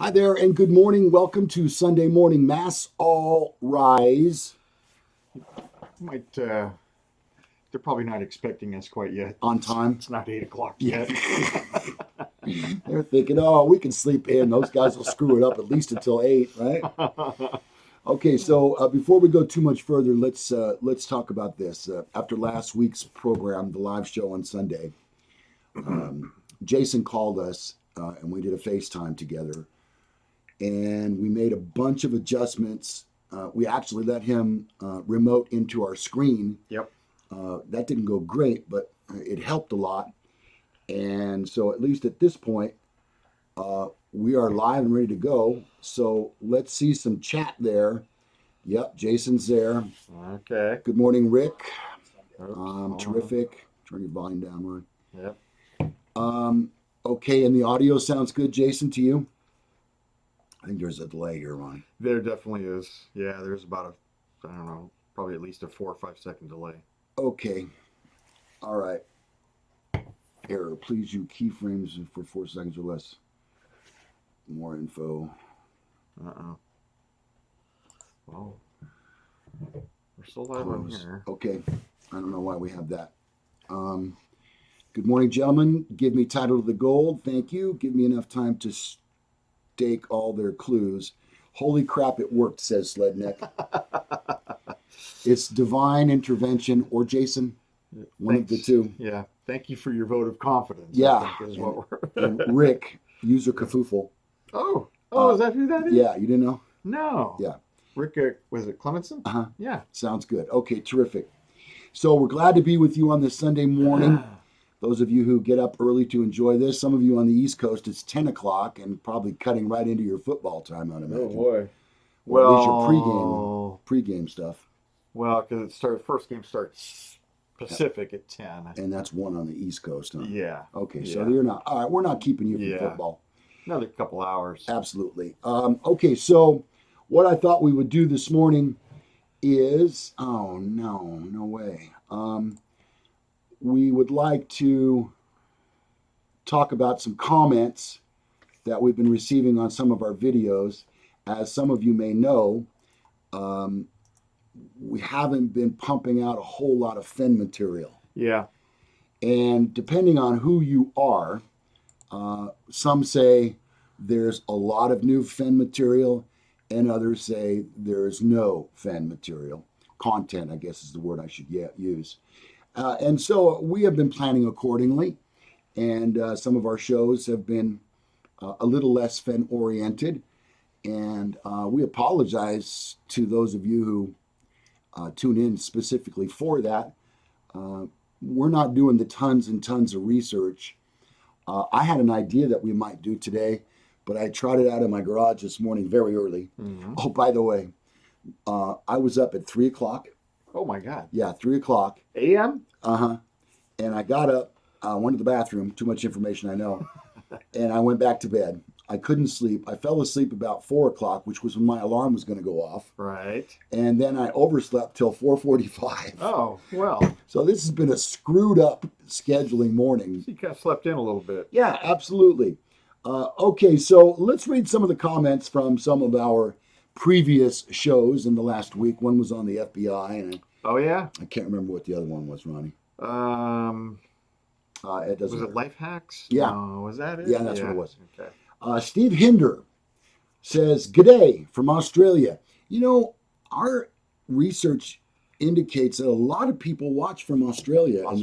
Hi there and good morning. Welcome to Sunday morning Mass. All rise Might they're probably not expecting us quite yet. on time. It's not 8 o'clock yet. They're thinking, oh, we can sleep in. Those guys will screw it up at least until 8, right? Okay, so before we go too much further, let's talk about this. After last week's program, the live show on Sunday, Jason called us and we did a FaceTime together, and we made a bunch of adjustments. We actually let him remote into our screen. Yep. That didn't go great, but it helped a lot. And so, at least at this point, we are live and ready to go. So, let's see some chat there. Yep, Jason's there. Okay. Good morning, Rick. Oops, Terrific. Turn your volume down, Ron. Yep. Okay, and the audio sounds good, Jason, to you? I think there's a delay here, Ron. There definitely is. Yeah, there's about I don't know, probably at least a 4 or 5 second delay. Okay. All right. Error. Please use keyframes for 4 seconds or less. More info. Uh-oh. Oh. We're still live on here. Okay. I don't know why we have that. Good morning, gentlemen. Give me title to the gold. Thank you. Give me enough time to stake all their clues. Holy crap, it worked, says Sledneck. It's divine intervention, or Jason, one of the two. Yeah. Thank you for your vote of confidence. Yeah. I think is what we're... And Rick, user Kafoofle. Oh, is that who that is? Yeah, you didn't know? No. Yeah. Rick, was it Clementson? Uh-huh. Yeah. Sounds good. Okay, terrific. So we're glad to be with you on this Sunday morning. Those of you who get up early to enjoy this, some of you on the East Coast, it's 10 o'clock and probably cutting right into your football time, I'd imagine. Oh, boy. Well, at least your pregame stuff. Well, because first game starts Pacific at 10. And that's 1 on the East Coast, huh? Yeah. Okay, Yeah. so you're not, all right, we're not keeping you from football. Another couple hours. Absolutely. Okay, so what I thought we would do this morning is, oh, no way. We would like to talk about some comments that we've been receiving on some of our videos. As some of you may know, we haven't been pumping out a whole lot of Fen material. Yeah. And depending on who you are, some say there's a lot of new Fen material, and others say there's no Fen material. Content, I guess, is the word I should use. And so we have been planning accordingly, and some of our shows have been a little less Fen oriented. And we apologize to those of you who tune in specifically for that. We're not doing the tons and tons of research. I had an idea that we might do today, but I tried it out in my garage this morning very early. Mm-hmm. Oh, by the way, I was up at 3 o'clock. Oh, my God. Yeah, 3 o'clock. A.M.? Uh-huh. And I got up, went to the bathroom, too much information I know, and I went back to bed. I couldn't sleep. I fell asleep about 4 o'clock, which was when my alarm was going to go off. Right. And then I overslept till 4:45. Oh, well. So this has been a screwed up scheduling morning. You kind of slept in a little bit. Yeah, absolutely. Okay, so let's read some of the comments from some of our previous shows in the last week. One was on the FBI, and oh, yeah? I can't remember what the other one was, Ronnie. It doesn't was matter. It Life Hacks? Yeah. Was that it? Yeah, that's what it was. Okay. Steve Hinder says, "G'day from Australia. You know, our research indicates that a lot of people watch from Australia. And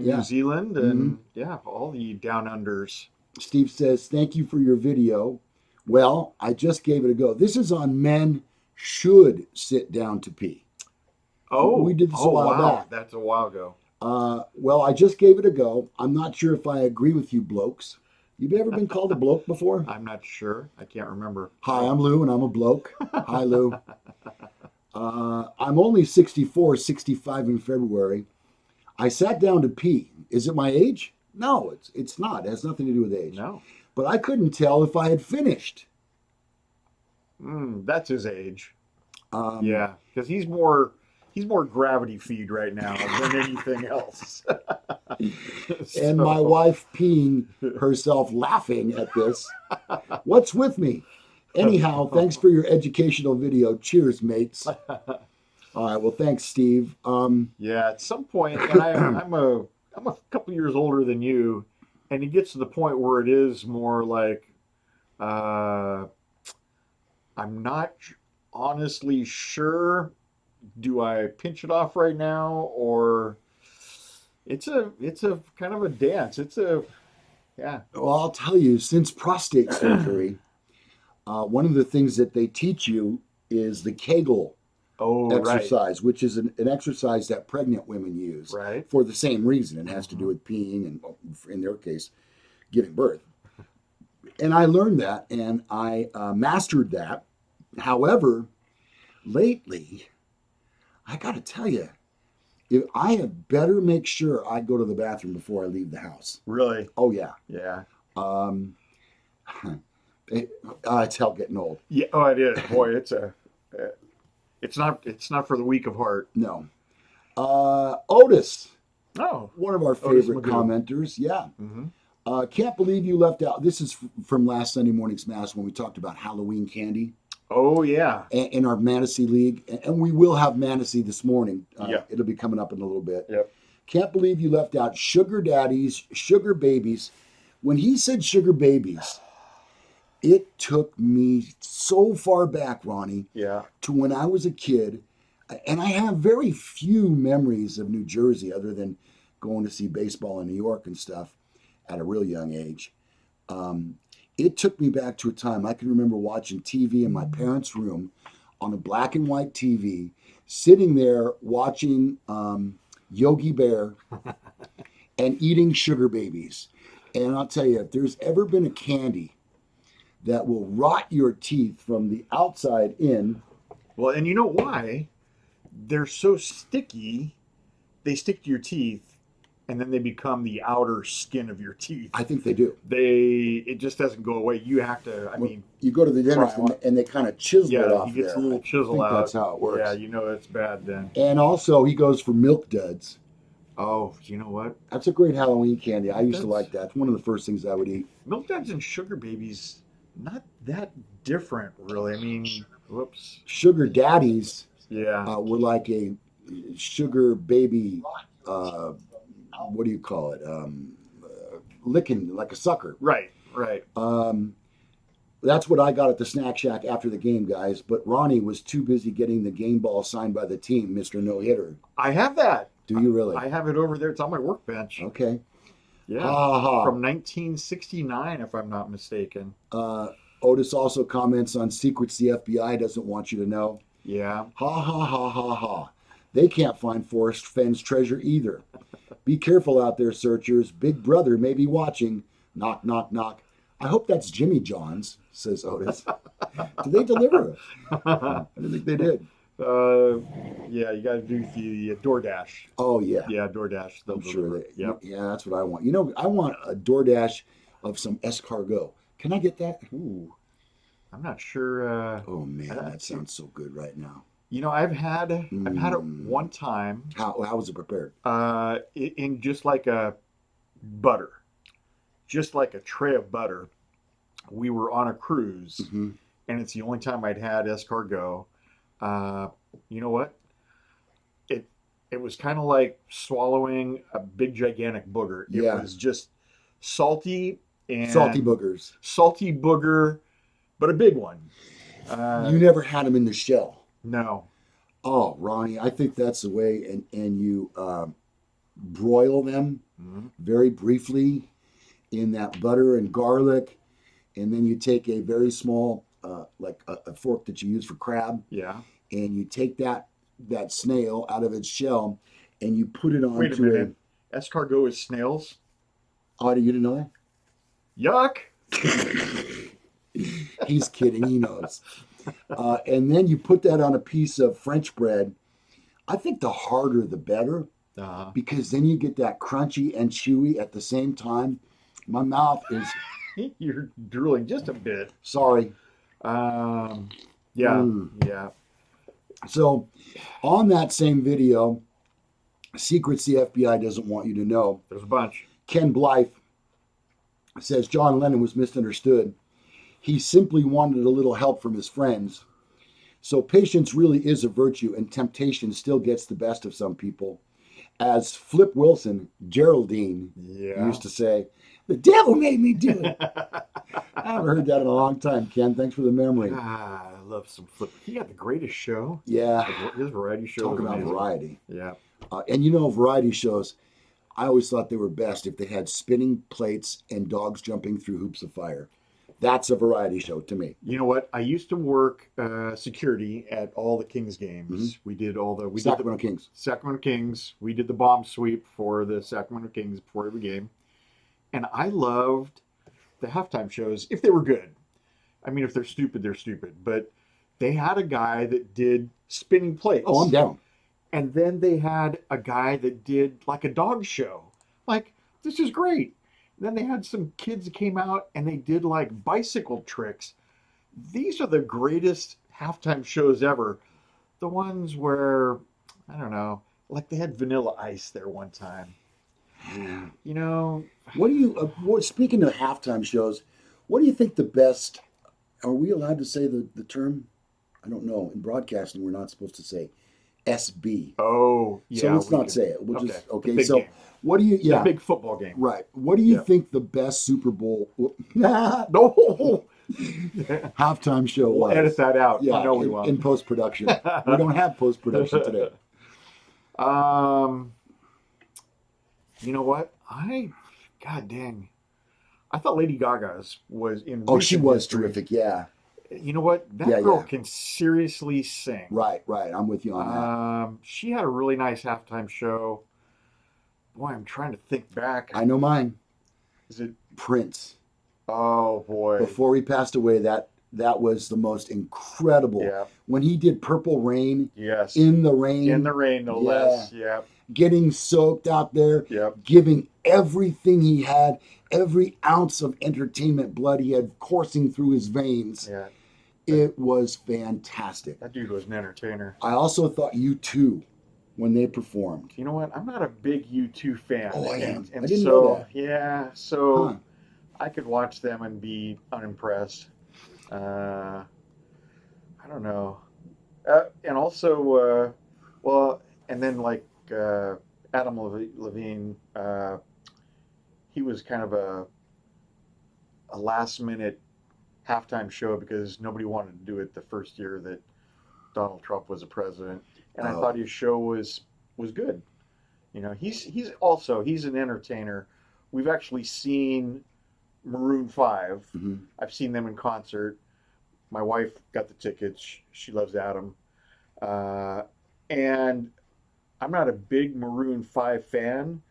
New Zealand, and all the down unders." Steve says, "Thank you for your video. Well, I just gave it a go. This is on men should sit down to pee." Oh, we did this a while back. That's a while ago. Well, I just gave it a go. I'm not sure if I agree with you blokes. You've ever been called a bloke before? I'm not sure. I can't remember. Hi, I'm Lou, and I'm a bloke. Hi, Lou. I'm only 64, 65 in February. I sat down to pee. Is it my age? No, it's not. It has nothing to do with age. No. But I couldn't tell if I had finished. That's his age. Yeah, because he's more gravity feed right now than anything else. And my wife peeing herself laughing at this. What's with me? Anyhow, thanks for your educational video. Cheers, mates. All right. Well, thanks, Steve. Yeah, at some point, and I'm a couple years older than you, and it gets to the point where it is more like uh, I'm not honestly sure. Do I pinch it off right now, or it's a kind of a dance. It's a yeah. Well, I'll tell you, since prostate surgery, one of the things that they teach you is the Kegel Oh, right, exercise, which is an exercise that pregnant women use right. for the same reason. It has to do Hmm. with peeing and, in their case, giving birth. And I learned that and I mastered that. However, lately, I got to tell you, if I had better make sure I go to the bathroom before I leave the house. Really, Oh, yeah. yeah, Um, it's hell getting old. yeah. Oh, it is. Boy, it's not for the weak of heart. No. Otis, Oh, one of our Otis favorite Magoo. commenters. Yeah. Hmm. Can't believe you left out. This is from last Sunday morning's Mass when we talked about Halloween candy Oh yeah, in our Fantasy League. And we will have Fantasy this morning. yeah, It'll be coming up in a little bit. yep. Can't believe you left out sugar daddies, sugar babies. When he said sugar babies, it took me so far back, Ronnie, Yeah. to when I was a kid. And I have very few memories of New Jersey other than going to see baseball in New York and stuff at a real young age. Um, it took me back to a time I can remember watching TV in my parents' room on a black and white TV, sitting there watching Yogi Bear and eating sugar babies. And I'll tell you, if there's ever been a candy that will rot your teeth from the outside in, Well, and you know why? They're so sticky. They stick to your teeth, and then they become the outer skin of your teeth. I think they do. It just doesn't go away. You have to. I Well, mean, you go to the dentist pry 'em up. and they kind of chisel it Yeah, he off gets a there. little I chisel think that's out. how it works. Yeah, you know it's bad then. And also, he goes for milk duds. Oh, you know what? That's a great Halloween candy. I Milk used to Duds? like that. It's one of the first things I would eat. Milk Duds and Sugar Babies, not that different, really. I mean, whoops. Sugar daddies Yeah, were like a sugar baby. Uh, what do you call it? Licking like a sucker. right, right. Um, that's what I got at the snack shack after the game, guys. But Ronnie was too busy getting the game ball signed by the team, Mister No Hitter. I have that. Do you really? I have it over there. It's on my workbench. Okay. Yeah, Ha ha ha. from 1969, if I'm not mistaken. Otis also comments on secrets the FBI doesn't want you to know. Yeah. Ha ha ha ha ha. They can't find Forrest Fenn's treasure either. Be careful out there, searchers. Big Brother may be watching. Knock, knock, knock. I hope that's Jimmy John's, says Otis. Did they deliver it? I didn't think they did. Yeah, you got to do the DoorDash. Oh, yeah. Yeah, DoorDash. They'll I'm sure deliver. that. Yep. Yeah, that's what I want. You know, I want a DoorDash of some escargot. Can I get that? Ooh, I'm not sure. Oh, man, Uh, that sounds so good right now. You know, I've had it Mm. one time. How was it prepared? In just like a butter, just like a tray of butter. We were on a cruise, Hmm. and it's the only time I'd had escargot. Uh, you know what? It it was kind of like swallowing a big gigantic booger. It Yeah. was just salty and Salty boogers. salty booger, but a big one. You never had them in the shell. No. Oh, Ronnie, I think that's the way. And you broil them Mhm. very briefly in that butter and garlic, and then you take a very small, like a fork that you use for crab, Yeah. and you take that snail out of its shell, and you put it Wait a onto minute. Escargot is snails. Oh, you didn't know Yuck. that? He's kidding. He knows. And then you put that on a piece of French bread. I think the harder the better, Uh, because then you get that crunchy and chewy at the same time. My mouth is you're drooling just a bit. sorry. Yeah. Mm. Yeah. So, on that same video, secrets the FBI doesn't want you to know. There's a bunch. Ken Blythe says John Lennon was misunderstood. He simply wanted a little help from his friends. So patience really is a virtue, and temptation still gets the best of some people. As Flip Wilson, Geraldine, Yeah. used to say, the devil made me do it. I haven't heard that in a long time, Ken. Thanks for the memory. Ah, I love some Flip. He had the greatest show. Yeah, His variety show talk was about amazing. variety. Yeah. And variety shows, I always thought they were best if they had spinning plates and dogs jumping through hoops of fire. That's a variety show to me. You know what? I used to work security at all the Kings Hmm. games. We did the Sacramento Kings. Sacramento Kings. We did the bomb sweep for the Sacramento Kings before every game, and I loved the halftime shows if they were good. I mean, if they're stupid, they're stupid. But they had a guy that did spinning Oh, I'm plates, down. and then they had a guy that did like a dog show. Like, this is great. And then they had some kids that came out and they did like bicycle tricks. These are the greatest halftime shows ever. The ones where, I don't know, like they had Vanilla Ice there one time. Yeah. You know, What do you, speaking of halftime shows, what do you think the best, are we allowed to say the term? I don't know. In broadcasting, we're not supposed to say SB. oh, So yeah, let's we not can. say it. We'll Okay, just, the okay. big So game, what do you, the yeah, big football game. right. What do you Yeah. think the best Super Bowl No, halftime show we'll edit was? that out. You Yeah, know we in won't. post production. We don't have post production today. um, you know what? God dang, I thought Lady Gaga's was in Oh, she recent was history. terrific. Yeah, You know what? yeah, That girl yeah. can seriously sing. Right, right. I'm with you on that. She had a really nice halftime show. Boy, I'm trying to think back. I know mine. Is it? Prince. Oh boy, Before he passed away, that was the most incredible. yeah, When he did Purple Rain, yes, in the in the rain, rain, no yeah, less. Yep, getting soaked out there, yep, giving everything he had, every ounce of entertainment blood he had coursing through his veins. yeah. That, It was fantastic. that dude was an entertainer. I also thought you too when they performed. You know what? I'm not a big U2 fan, Oh, I am. I and didn't know so that. yeah, Huh. so I could watch them and be unimpressed. Uh, I don't know. And also, well, and then like Adam Levine, he was kind of a last minute halftime show because nobody wanted to do it the first year that Donald Trump was a president, and I thought Oh. his show was good. You know, he's an entertainer. We've actually seen Maroon Five. Hmm. I've seen them in concert. My wife got the tickets. She loves Adam, uh, and I'm not a big Maroon Five fan,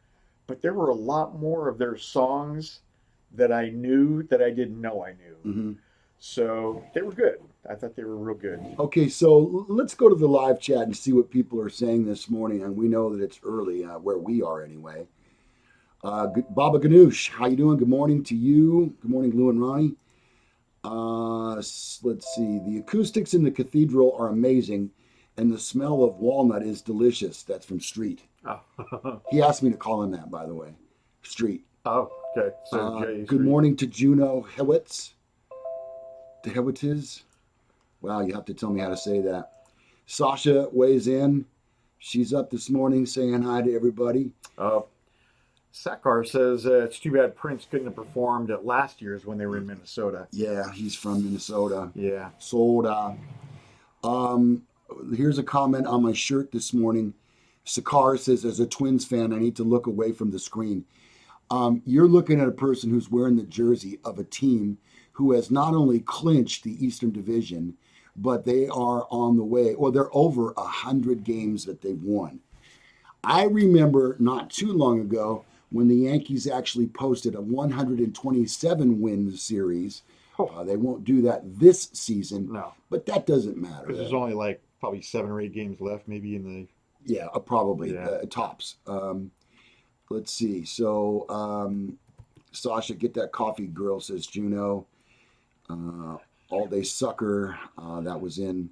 but there were a lot more of their songs that I knew that I didn't know I knew. Hmm. So they were good. I thought they were real good. Okay, so let's go to the live chat and see what people are saying this morning. And we know that it's early where we are anyway. Baba Ganoush, how you doing? Good morning to you. Good morning, Lou and Ronnie. Let's see. The acoustics in the cathedral are amazing, and the smell of walnut is delicious. That's from Street. Oh, He asked me to call him that, by the way. Street. oh okay. So Jay Good Street. morning to Juno Hewitz. The Hewitz. Wow, you have to tell me how to say that. Sasha weighs in. She's up this morning saying hi to everybody. Sakar says it's too bad Prince couldn't have performed at last year's when they were in Minnesota. Yeah, he's from Minnesota. Yeah. Soda. Um, Here's a comment on my shirt this morning. Sakar says, as a Twins fan, I need to look away from the screen. You're looking at a person who's wearing the jersey of a team who has not only clinched the Eastern Division, but they are on the way, or they're over 100 games that they've won. I remember not too long ago when the Yankees actually posted a 127 win series. Oh, They won't do that this season, no, but that doesn't matter. because there's only like probably 7 or 8 games left, maybe in the. Yeah, probably Yeah. tops. Let's see. So, Sasha, get that coffee, girl, says Juno. All day sucker. That was in.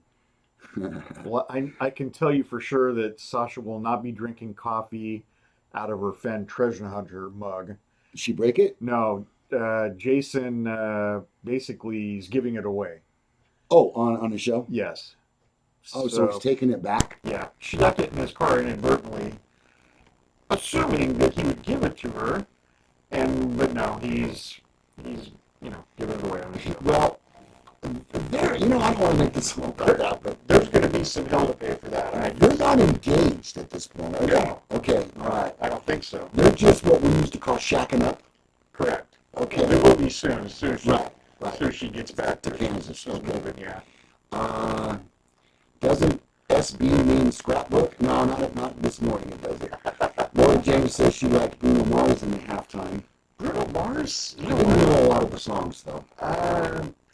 Well, I can tell you for sure that Sasha will not be drinking coffee out of her Fen Treasure Hunter mug. Did she break it? No, Jason basically is giving it away. Oh, on the show? Yes. Oh, so he's So taking it back? yeah, she left it in his car inadvertently, assuming that he would give it to her, and but no, he's giving it away on the show. Well, there, I don't want to make this whole about that, but There's going to be some hell to pay for that. they're not engaged at this point, are they? No. Okay, all right. I don't think so. They're just what we used to call shacking up. Correct. Okay. It will be soon, as soon as Right. she gets back to Kansas. She's Okay. moving, yeah. Doesn't SB mean scrapbook? No, not this morning it does it. Laura James says she liked Bruno Mars in the halftime. Bruno Mars, I didn't know a lot of the songs though.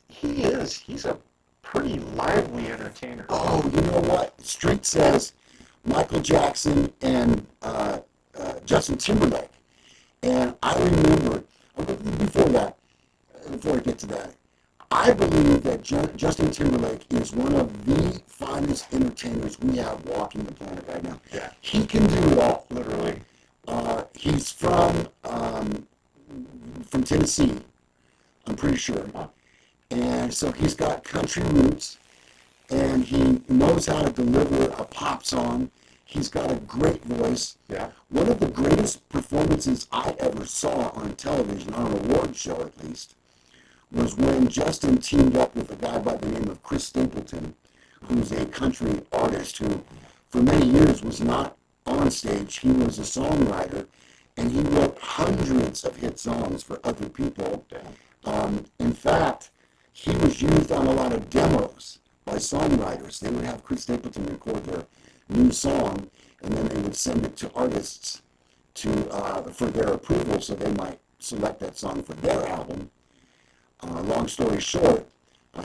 he is. He's a pretty lively entertainer. Oh, you know what? Street says Michael Jackson and Justin Timberlake. And I remember, before I get to that, I believe that Justin Timberlake is one of the finest entertainers we have walking the planet right now. Yeah. He can do it all. Literally. He's from Tennessee, I'm pretty sure. And so he's got country roots, and he knows how to deliver a pop song. He's got a great voice. Yeah. One of the greatest performances I ever saw on television, on an award show at least, was when Justin teamed up with a guy by the name of Chris Stapleton, who's a country artist who, for many years, was not on stage. He was a songwriter, and he wrote hundreds of hit songs for other people. In fact, he was used on a lot of demos by songwriters. They would have Chris Stapleton record their new song, and then they would send it to artists for their approval, so they might select that song for their album. Long story short,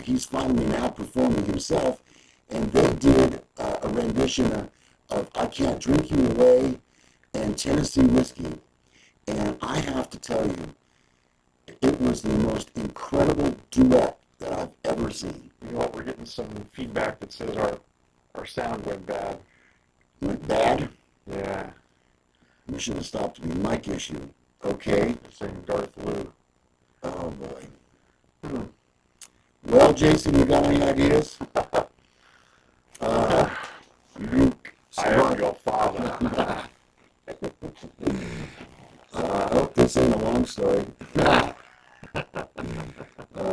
he's finally now performing himself, and they did a rendition of I Can't Drink You Away and Tennessee Whiskey. And I have to tell you, it was the most incredible duet that I've ever seen. You know what? We're getting some feedback that says our sound went bad. Went bad? Yeah. We should have stopped the mic issue. Okay. Saying Darth Lou. Oh boy. Well, Jason, you got any ideas? I am your father. I hope this ain't a long story.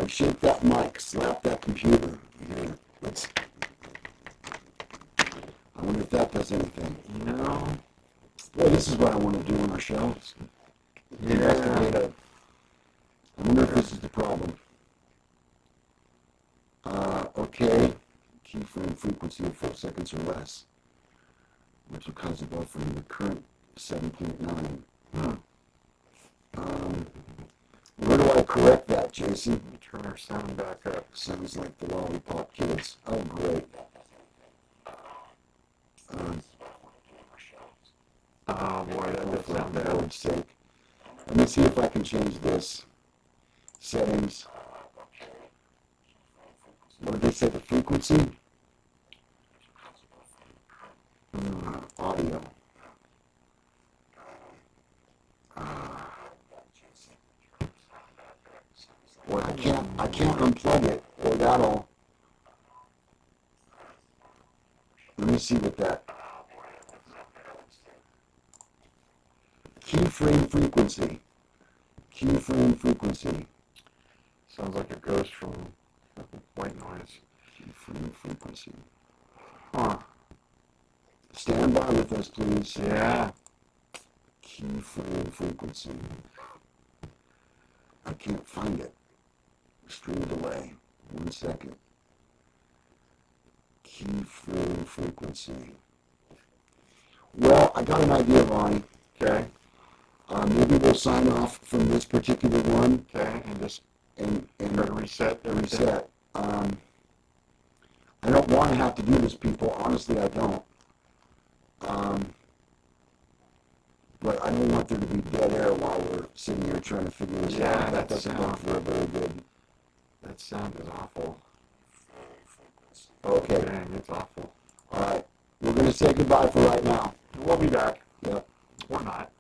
Shake that mic, slap that computer. Here, I wonder if that does anything. No. Well, this is what I want to do on our show. Yeah. I wonder if this is the problem. Okay. Keyframe frequency of 4 seconds or less, which will cause a buffer in the current 7.9. Where do I correct that, Jason? Turn our sound back up. Sounds like the Lollipop Kids. Oh, great. Oh boy, that does For sound bad. Lord's sake. Let me see if I can change this. Settings. What did they say? The frequency? Audio. Well, I can't unplug it, or that'll. Let me see what that. Keyframe frequency. Keyframe frequency. Sounds like a ghost from white noise. Keyframe frequency. Huh. Stand by with us, please. Yeah. Keyframe frequency. I can't find it. Stream delay. 1 second. Keyframe frequency. Well, I got an idea, Ronnie. Okay. Maybe we'll sign off from this particular one. Okay. And just And try to reset everything. reset. I don't want to have to do this, people. Honestly, I don't. But I don't want there to be dead air while we're sitting here trying to figure this out. That doesn't look very good. That sound is awful. Okay. Dang, it's awful. All right. We're going to say goodbye for right now. We'll be back. Yep. Or not.